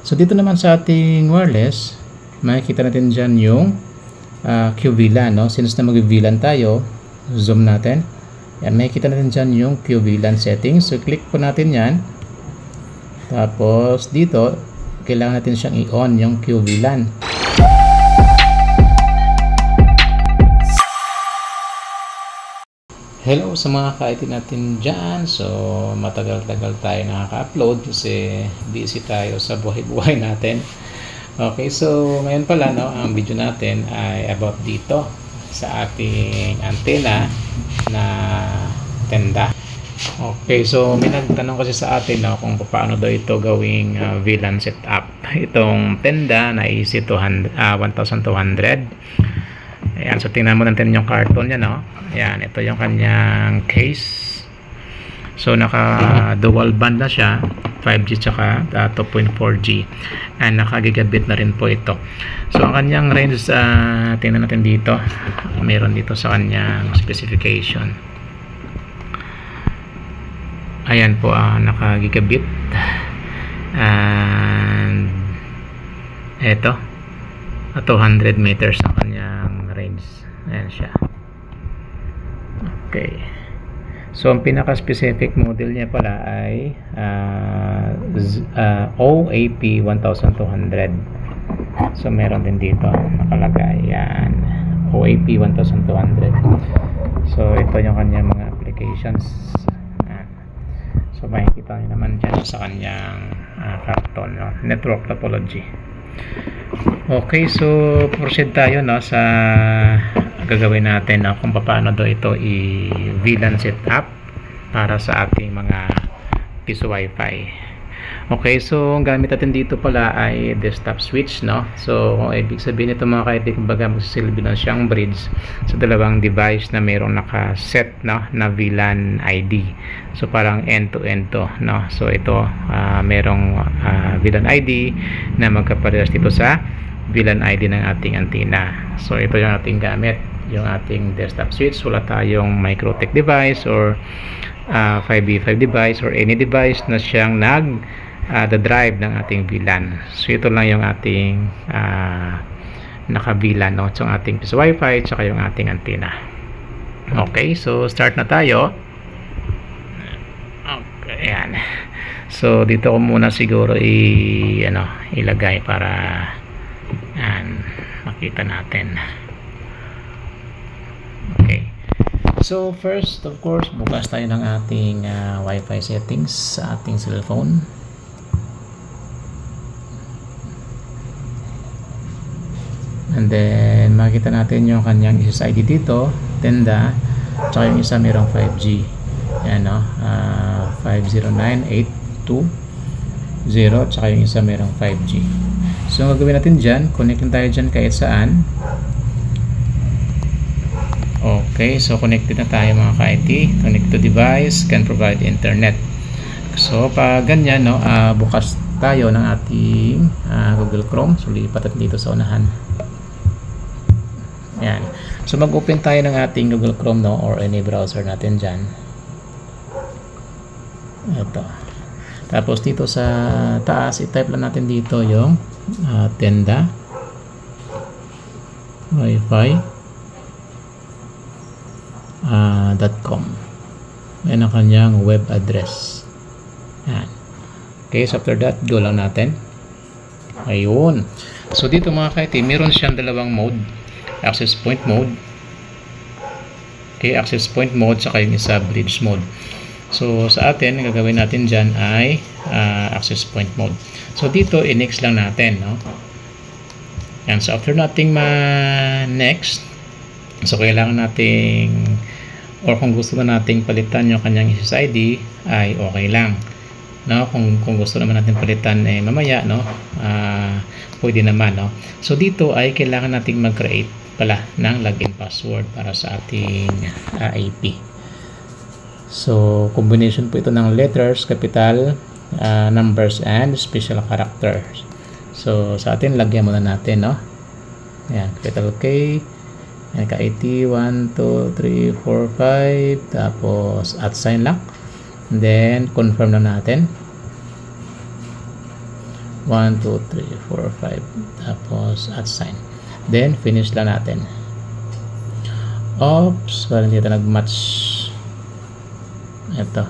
So dito naman sa ating wireless, makikita natin dyan yung QVLAN, no? Since na mag-VLAN tayo, zoom natin. Yan, makikita natin dyan yung QVLAN settings. So click po natin yan. Tapos dito, kailangan natin siyang i-on yung QVLAN. Hello sa mga ka-IT natin dyan. So matagal-tagal tayo nakaka-upload kasi busy tayo sa buhay-buhay natin. Okay, so ngayon pala, no, ang video natin ay about dito sa ating antena na tenda. Okay, so may nagtanong kasi sa atin, no, kung paano daw ito gawing VLAN setup. Itong tenda na EC200, 1200. Ayan, so tingnan mo natin yung carton niya, no? Ayan, ito yung kanyang case. So naka dual band na siya, 5G tsaka 2.4G, and naka gigabit na rin po ito. So ang kanyang range, tingnan natin dito, meron dito sa kanyang specification. Ayan po, naka gigabit, and ito 200 meters ang kanyang range. Ayan siya. Okay, so ang pinaka specific model niya pala ay OAP 1200. So meron din dito nakalagay, yan, OAP 1200. So ito yung kanyang mga applications. So makikita nyo naman dyan sa kanyang carton, no? Network topology. Okay, so proceed tayo, no, sa gagawin natin, no, kung paano daw ito i-VLAN setup para sa ating mga piso Wi-Fi. Okay, so ang gamit natin dito pala ay desktop switch, no? So ibig sabihin nito mga ka-IT, kumbaga magsisilbi na siyang bridge sa dalawang device na mayroong nakaset, no, na VLAN ID. So parang end-to-end to, no? So ito merong VLAN ID na magkaparehas dito sa VLAN ID ng ating antenna. So ito yung ating gamit, yung ating desktop switch. Wala tayong Microtech device or 5v5 device or any device na siyang the-drive ng ating VLAN. So ito lang yung ating naka-VLAN, no? So ang ating piso Wi-Fi tsaka yung ating antenna. Okay, so start na tayo. Okay, ayan. So dito ko muna siguro ilagay para makita natin. Okay, so first of course bukas tayo ng ating Wi-Fi settings sa ating cellphone. And then makita natin yung kanyang SSID dito, tenda, tsaka yung isa mayroong 5G. Yan, no? 509820, tsaka yung isa mayroong 5G. So ang gagawin natin dyan, connectin tayo dyan kahit saan. Okay, so connected na tayo mga ka-IT. Connect to device, can provide internet. So pag ganyan, no, bukas tayo ng ating Google Chrome. So lipat natin dito sa unahan. Yan. So mag-open tayo ng ating Google Chrome, no, or any browser natin dyan. Ito. Tapos dito sa taas, i-type lang natin dito yung tenda wifi.com. Yan ang kanyang web address. Yan. Okay, so after that, go lang natin. Ayun. So dito mga ka-IT, meron siyang dalawang mode. Access point mode. Okay, access point mode saka yung isa bridge mode. So sa atin, ang gagawin natin dyan ay access point mode. So dito, i-next lang natin, no? And so after nating next, so kailangan nating, or kung gusto na nating palitan yung kanyang SSID, ay okay lang, no? Kung gusto naman natin palitan mamaya, no, pwede naman, no? So dito ay kailangan nating mag-create pala ng login password para sa ating IP. So combination po ito ng letters, capital, numbers, and special characters. So sa atin, lagyan muna natin, no? Ayan, capital K, ka-IT 1, 2, 3, 4, 5, tapos @ sign lang. And then confirm na natin. 1, 2, 3, 4, 5. Tapos at sign. Then finish lang natin. Oops, parang dito nag-match. Ito.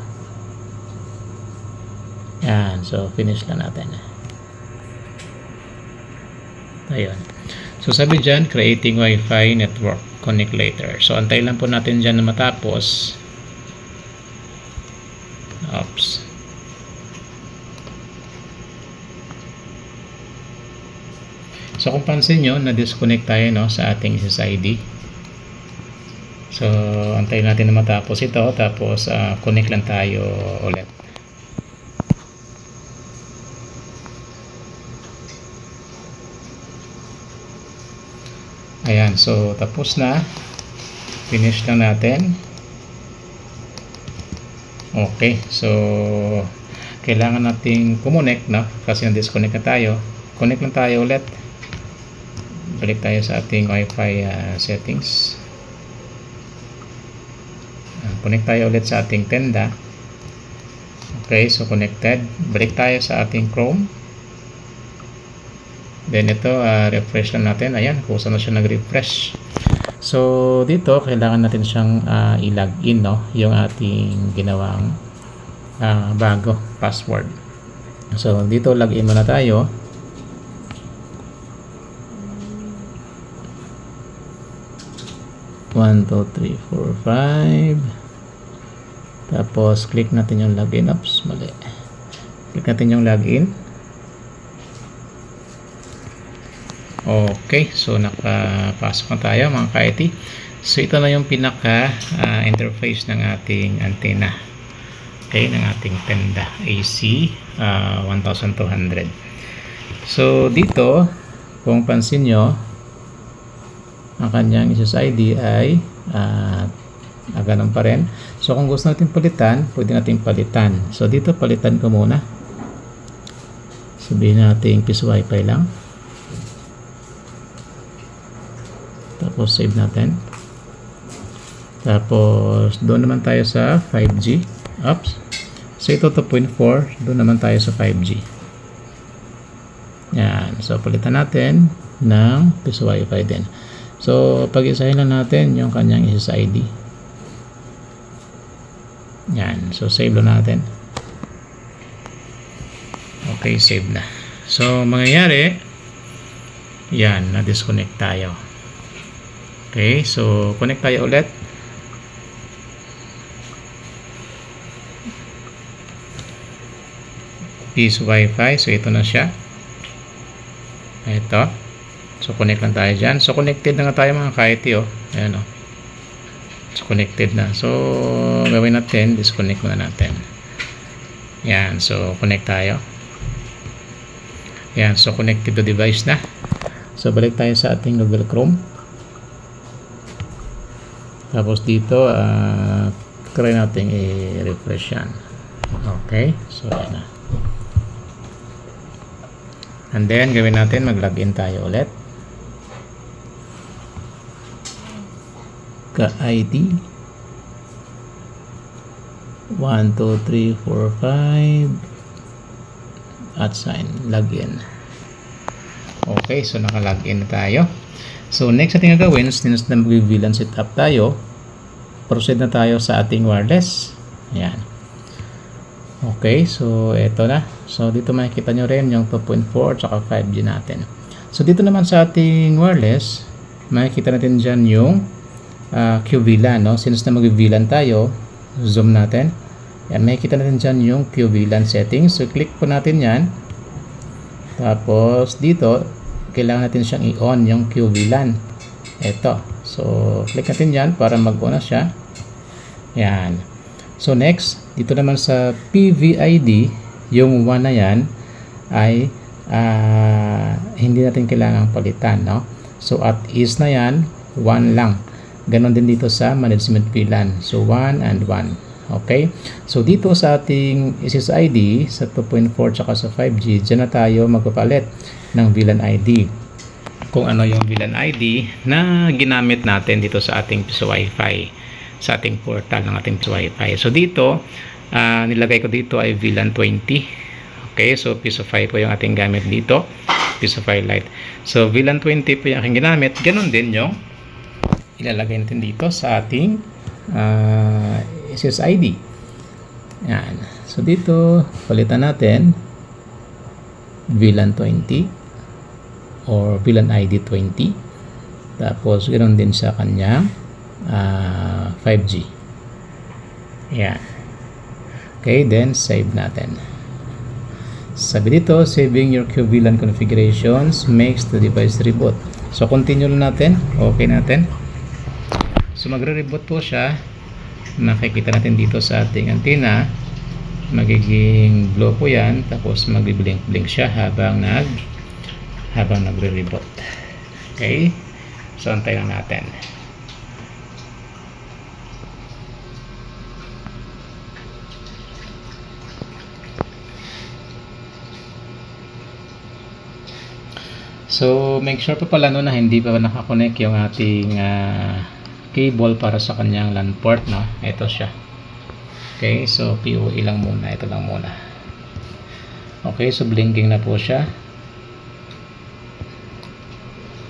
Yan, so finish lang natin. Ayun. So sabi dyan, creating Wi-Fi network, connect later. So antay lang po natin dyan na matapos. Oops. So kung pansin nyo, na-disconnect tayo, no, sa ating SSID. So antay natin na matapos ito, tapos connect lang tayo ulit. Ayan, so tapos na. Finish lang natin. Okay, so kailangan nating kumonect, no? Kasi na-disconnect na tayo. Connect lang tayo ulit. Balik tayo sa ating Wi-Fi settings. Connect tayo ulit sa ating tenda. Okay, so connected. Balik tayo sa ating Chrome. Then ito, refresh lang natin. Ayan, kung saan na siya nag-refresh. So dito, kailangan natin siyang i-login, no? Yung ating ginawang bago password. So dito, login muna tayo. One, two, three, four, five. Tapos click natin yung login. Oops, mali. Click natin yung login. Okay, so nakapasok na tayo mga ka-IT. So ito na yung pinaka interface ng ating antenna. Okay, ng ating tenda AC 1200. So dito, kung pansin nyo, ang kanyang SSID ay ganun pa rin. So kung gusto natin palitan, pwede natin palitan. So dito palitan ko muna. Sabihin natin piece Wi-Fi lang. Tapos save natin. Tapos doon naman tayo sa 5G. Oops. So ito 2.4, doon naman tayo sa 5G. Yan. So palitan natin ng piece Wi-Fi din. So pag-isahin lang natin yung kanyang SSID. Yan. So save lang natin. Okay, save na. So mangyayari, yan, na-disconnect tayo. Okay, so connect tayo ulit. Piece Wi-Fi. So ito na siya. Ito. So connect lang tayo dyan. So connected na nga tayo mga ka-IT, oh. Ayan, oh. So connected na. So gawin natin, disconnect muna natin. Yan. So connect tayo. Yan. So connected to device na. So balik tayo sa ating Google Chrome. Tapos dito, try natin i-refresh yan. Okay. So yan na. And then gawin natin, mag-login tayo ulit. Ka-ID 1, 2, 3, 4, 5 at sign, login. Okay, so naka-login na tayo. So next ating gagawin, since na mag-VLAN setup tayo, proceed na tayo sa ating wireless. Ayan. Okay, so eto na. So dito makikita nyo rin yung 2.4 at 5G natin. So dito naman sa ating wireless, makikita natin dyan yung QVLAN, no? Since na mag-VLAN tayo, zoom natin. Yan, makikita natin dyan yung QVLAN settings. So click po natin yan. Tapos dito, kailangan natin siyang i-on yung QVLAN. Ito. So click natin yan para mag-on na siya. Yan. So next, dito naman sa PVID, yung 1 na yan ay hindi natin kailangang palitan, no? So at is na yan, 1 lang. Ganon din dito sa management VLAN. So 1 and 1. Okay? So dito sa ating SSID sa 2.4 tsaka sa 5G, dyan na tayo magpapalit ng VLAN ID. Kung ano yung VLAN ID na ginamit natin dito sa ating piece Wi-Fi, sa ating portal ng ating piece Wi-Fi. So dito, nilagay ko dito ay VLAN 20. Okay, so Pisofy po yung ating gamit dito. Pisofy Lite. So VLAN 20 po yung aking ginamit. Ganon din yung ilalagay natin dito sa ating SSID. Yan. So dito, palitan natin VLAN 20 or VLAN ID 20. Tapos ganon din sa kanyang 5G. Yan. Okay, then save natin. Sabi dito, saving your QVLAN configurations makes the device reboot. So, continue natin. Okay natin. So, magre-reboot po siya. Makikita natin dito sa ating antenna. Magiging glow po yan. Tapos, mag-blink-blink siya habang nagre-reboot. Okay. So, antayin natin. So, make sure pa pala no, na hindi pa nakakonect yung ating cable para sa kanyang LAN port, no? Ito siya. Okay, so PoE lang muna. Ito lang muna. Okay, so blinking na po siya.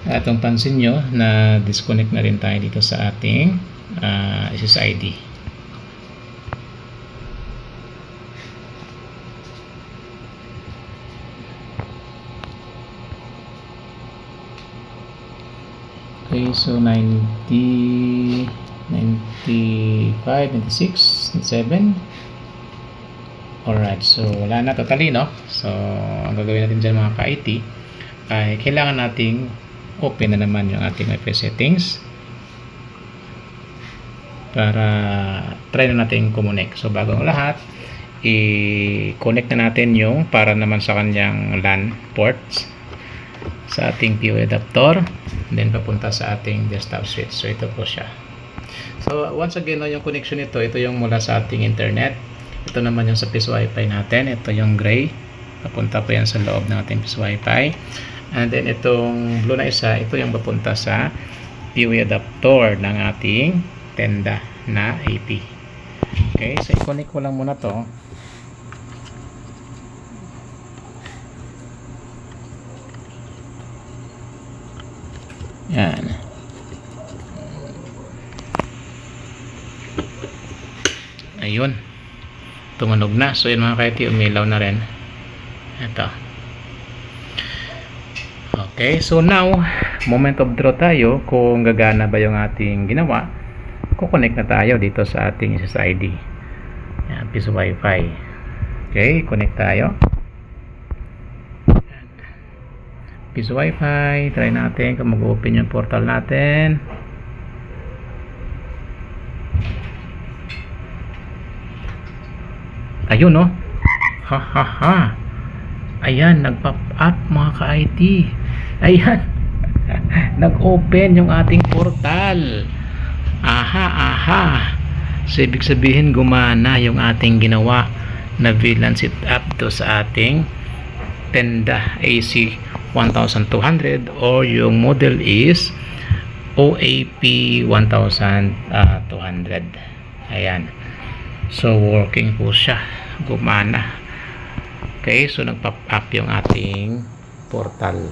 At kung pansin nyo, na disconnect na rin tayo dito sa ating SSID. Okay, so 90, 95, 96, 97. Alright, so wala na totally, no? So, ang gagawin natin dyan mga ka-IT ay kailangan nating open na naman yung ating IP settings para try na natin connect. So, bago ang lahat, i-connect na natin yung para naman sa kanyang LAN ports sa ating PoE adapter, then papunta sa ating desktop switch. So ito po siya. So once again, no, yung connection nito, ito yung mula sa ating internet. Ito naman yung sa piece wifi natin. Ito yung gray. Papunta po yan sa loob ng ating piece wifi. And then itong blue na isa, ito yung papunta sa PoE adapter ng ating tenda na AP. Okay, so i-connect ko lang muna to. Yan. Ayun. Tumunog na. So yun mga ka-IT, umilaw na rin. Ito. Okay. So now, moment of truth tayo. Kung gagana ba yung ating ginawa, kukonect na tayo dito sa ating SSID. Yan. Piece of Wi-Fi. Okay. Connect tayo. Piece of Wi-Fi, try natin kung mag-open yung portal natin. Ayun, no? Ha ha ha. Ayan, nag-pop up mga ka-IT. Ayan. Nag-open yung ating portal. Aha, aha. So, ibig sabihin gumana yung ating ginawa na VLAN setup to sa ating tenda AC 1200 or yung model is OAP 1200. Ayan. So working po siya. Gumana. Okay, so nag-pop up yung ating portal.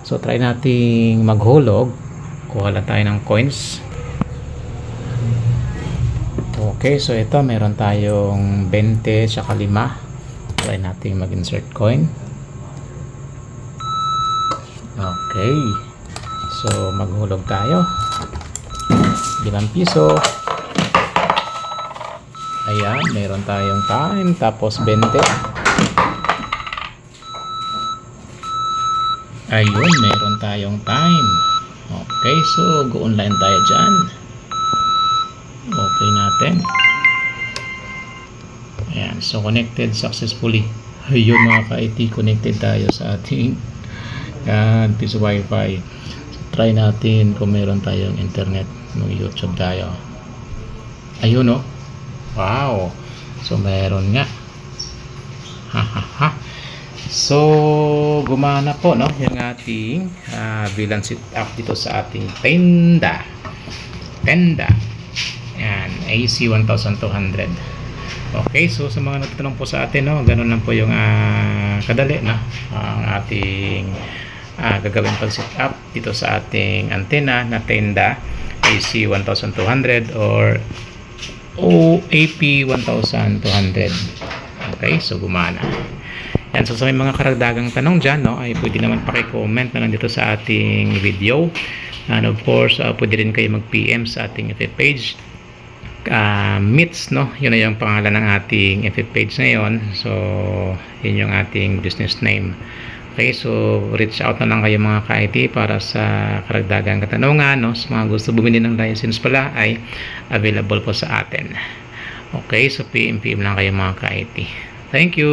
So try nating maghulog. Kuha lang tayo ng coins. Okay, so ito meron tayong 20 tsaka 5. Try nating mag-insert coin. Okay. So, maghulog tayo. 5 piso. Ayan, meron tayong time. Tapos 20. Ayun, meron tayong time. Okay, so go online tayo dyan. Okay natin. Ayan, so connected successfully. Ayun mga ka-IT, connected tayo sa ating piece of Wi-Fi. So, try natin kung meron tayong internet. Mag-YouTube tayo. Ayun, no? Wow! So, meron nga. Ha ha ha. So, gumana po, no? Yung ating VLAN setup dito sa ating tenda. Ayan, AC 1200. Okay, so sa mga nagtatanong po sa atin, no, ganun lang po yung kadali, no, ang ating gagawin pag set up dito sa ating antena na tenda AC 1200 or OAP 1200. Okay, so gumana yan. So sa may mga karagdagang tanong dyan, no, ay pwede naman paki-comment na lang dito sa ating video, and of course pwede rin kayo mag-PM sa ating FB page, Meets, no, yun na yung pangalan ng ating FB page ngayon. So yun yung ating business name. Okay, so reach out na lang kayo mga ka-IT para sa karagdagang katanungan, no. Sa mga gusto bumili ng license pala ay available po sa atin. Okay, so PM lang kayo mga ka-IT. Thank you.